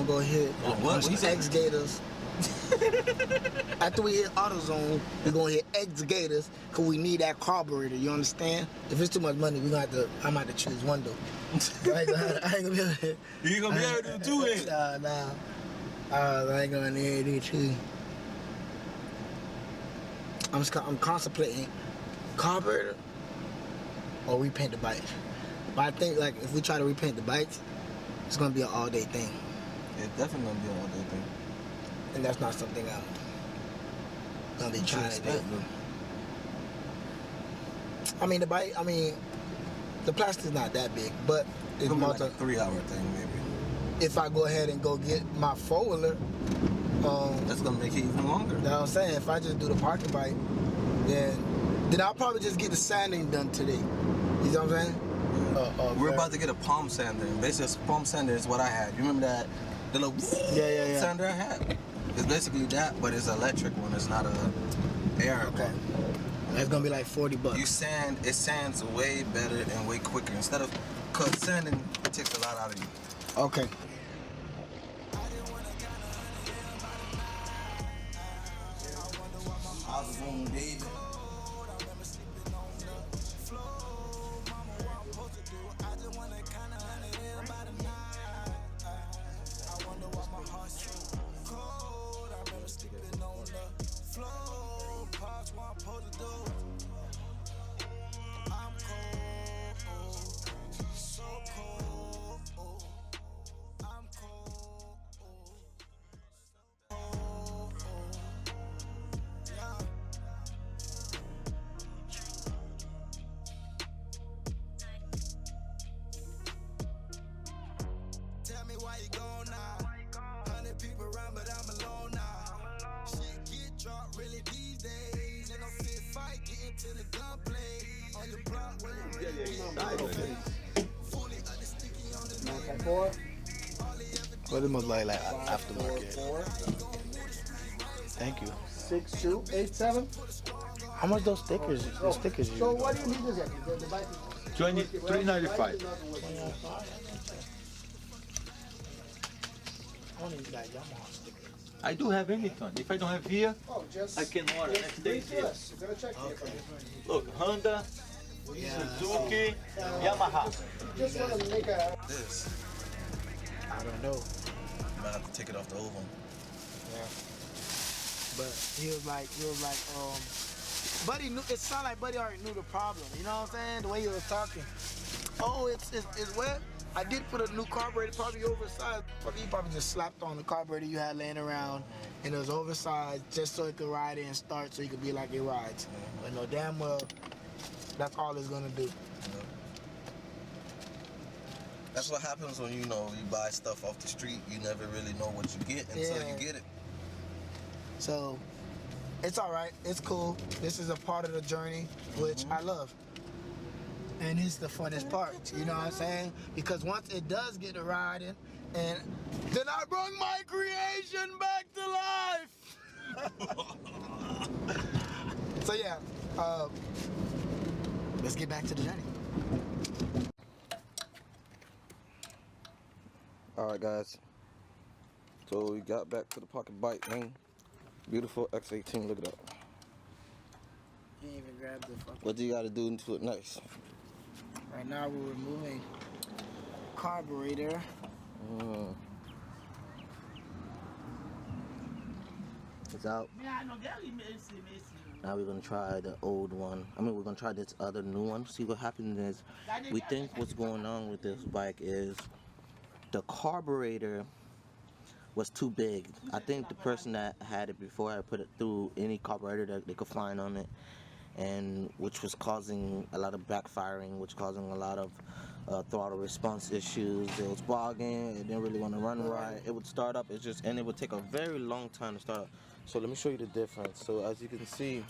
go hit X gators. After we hit AutoZone, we're gonna hit X gators because we need that carburetor. You understand? If it's too much money, we gonna have to. I'm gonna have to choose one though. I ain't gonna be able to. You gonna be able to do it? Nah. I ain't gonna need to do two. I'm contemplating carburetor or repaint the bike. But I think like if we try to repaint the bikes, it's gonna be an all-day thing. It's definitely gonna be an all-day thing. And that's not something I'm gonna be trying to do. I mean the plastic's not that big, but it's gonna be like a 3-hour thing maybe. If I go ahead and go get my four-wheeler, that's gonna make it even longer. You know what I'm saying? If I just do the Pocketbike, then I'll probably just get the sanding done today. You know what I'm saying? We're about to get a palm sander. Basically, a palm sander is what I had. You remember that? The little sander I had? It's basically that, but it's an electric one. It's not a air one. That's gonna be like $40. It sands way better and way quicker. Instead of, cause sanding, it takes a lot out of you. Okay. How's it going, David? Tell me why you gone now. 100 people around, but I'm alone now. Shit get dropped really these days. Ain't no fit fight, get into the gunplay. On your block where you really fully sticky on the 9.4. What it must like aftermarket. Thank you. 6287. How much those stickers? The stickers. So what do you need this at? The bike is $23.95. I don't even got Yamaha stickers. I do have anything. If I don't have here, I can order next day here. Look, Honda, Suzuki, Yamaha. Just want to make a. This. I don't know. You might have to take it off the oval. Yeah. But he was like, Buddy knew. It sounded like Buddy already knew the problem. You know what I'm saying? The way he was talking. Oh, it's wet. I did put a new carburetor, probably oversized. He probably just slapped on the carburetor you had laying around, and it was oversized just so it could ride it and start, so you could be like it rides. But no, damn well, that's all it's gonna do. That's what happens when you buy stuff off the street. You never really know what you get until you get it. So it's all right. It's cool. This is a part of the journey, which I love. And it's the funnest part, you know what I'm saying? Because once it does get to riding, and then I bring my creation back to life. So yeah, let's get back to the journey. All right, guys. So we got back to the Pocketbike, man. Beautiful X18. Look it up. You didn't even grab the fucking. What do you got to do to it nice? Right now we're removing carburetor. It's out. Now we're gonna try the old one. We're gonna try this other new one. See what happens is, we think what's going on with this bike is the carburetor was too big. I think the person that had it before had put it through any carburetor that they could find on it, and which was causing a lot of backfiring, which causing a lot of throttle response issues. It was bogging, it didn't really want to run right. It would start up, and it would take a very long time to start up. So let me show you the difference. So as you can see,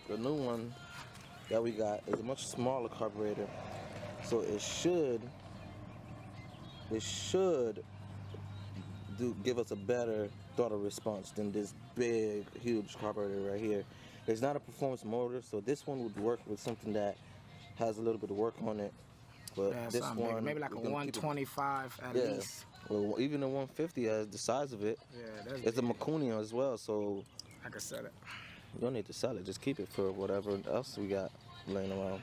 the new one that we got is a much smaller carburetor. So it should give us a better throttle response than this big, huge carburetor right here. It's not a performance motor, so this one would work with something that has a little bit of work on it. But this one, maybe like a 125 at least. Well, even the 150 has the size of it. Yeah, that's It's a big. Makuni as well, so I can sell it. you don't need to sell it. Just keep it for whatever else we got laying around.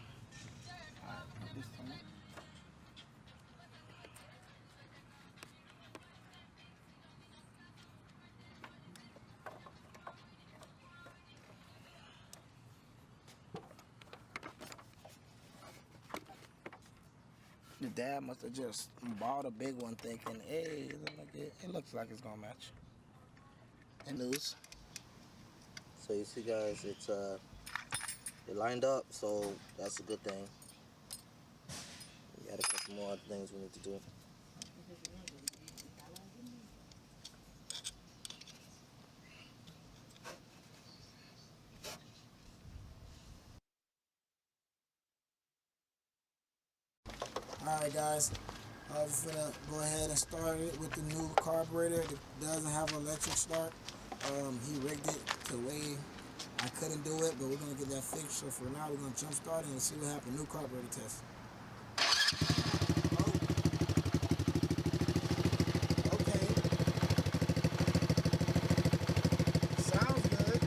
Your dad must have just bought a big one thinking, hey, it looks like it's gonna match. And loose. So you see, guys, it's it lined up, so that's a good thing. We got a couple more other things we need to do. Alright guys, I'm gonna go ahead and start it with the new carburetor. It doesn't have an electric start. He rigged it to way I couldn't do it, but we're gonna get that fixed. So for now, we're gonna jump start it and see what happens. New carburetor test. Okay. Sounds good.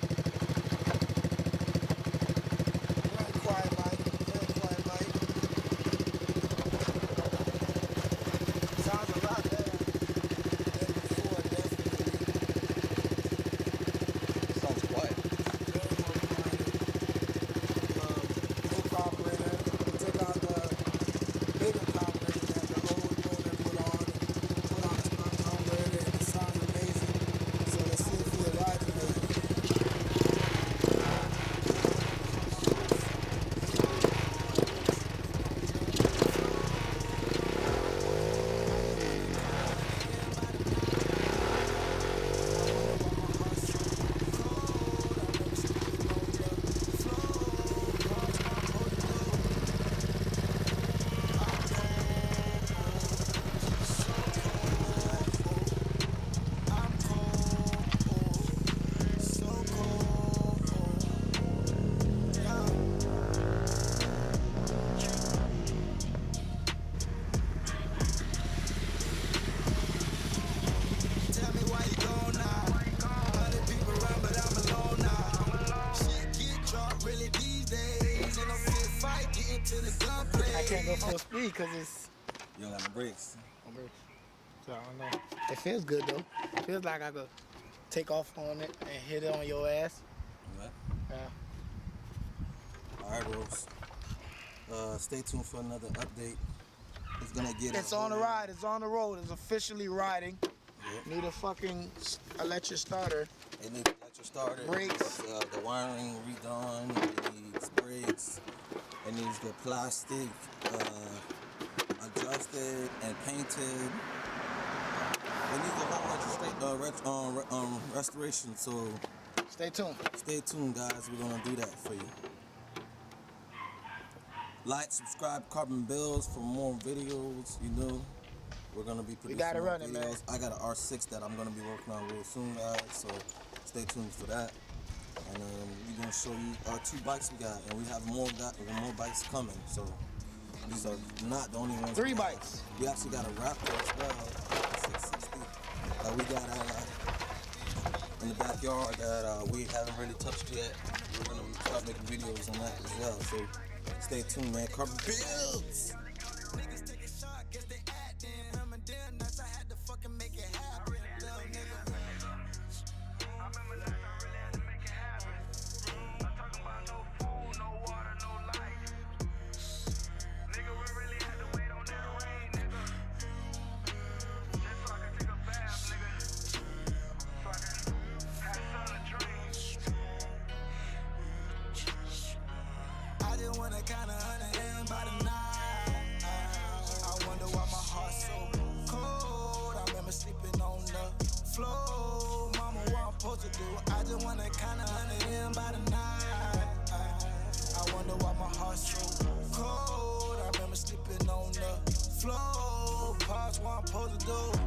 Very quiet bike. Very quiet bike. Sounds a lot better than before, definitely. Sounds quiet. Very more quiet. New carburetor. Took out the bigger carburetor that the old owner put on the stock carburetor, and it sounds amazing. So let's see if he rides with it. Tell me why you gone now. 100 people around, but I'm alone now. Shit get dropped really these days. Ain't no fit fight, getting to the gunplay. I can't go full speed because it's You don't got no brakes. on brakes. So I don't know. It feels good though. It feels like I could take off on it and hit it on your ass. Yeah. Yeah. All right, Rose. Stay tuned for another update. It's gonna get. It's on the ride. It's on the road. It's officially riding. Yep. Need a fucking electric starter. It needs electric starter. Brakes. The wiring redone. It needs brakes. It needs the plastic adjusted and painted. It needs a whole bunch of restoration. So Stay tuned. stay tuned, guys. We're gonna do that for you. Like, subscribe, Carbon Bills for more videos. You know, we're gonna be producing got it more running, videos. man. I got an R6 that I'm gonna be working on real soon, guys. So stay tuned for that. And we're gonna show you our 2 bikes we got, and we have more bikes coming. So these are not the only ones. 3 bikes. We actually got a Raptor as well, 660. We got in the backyard that we haven't really touched yet. We're gonna start making videos on that as well. So stay tuned, man. Carbon Builds. Niggas take a shot, guess they acting. I'm a damn nuts, I had to fucking make it happen. Little nigga. I remember last time I really had to make it happen. I'm talking about no food, no water, no light. Nigga, we really had to wait on that rain, nigga. Just so I could take a bath, nigga. So I can have sun to drink. I just wanna kinda understand by the night. I wonder why my heart's so cold. I remember sleeping on the floor. Mama, what I'm supposed to do? I just wanna kinda understand by the night. I wonder why my heart's so cold. I remember sleeping on the floor. Pops, what I'm supposed to do?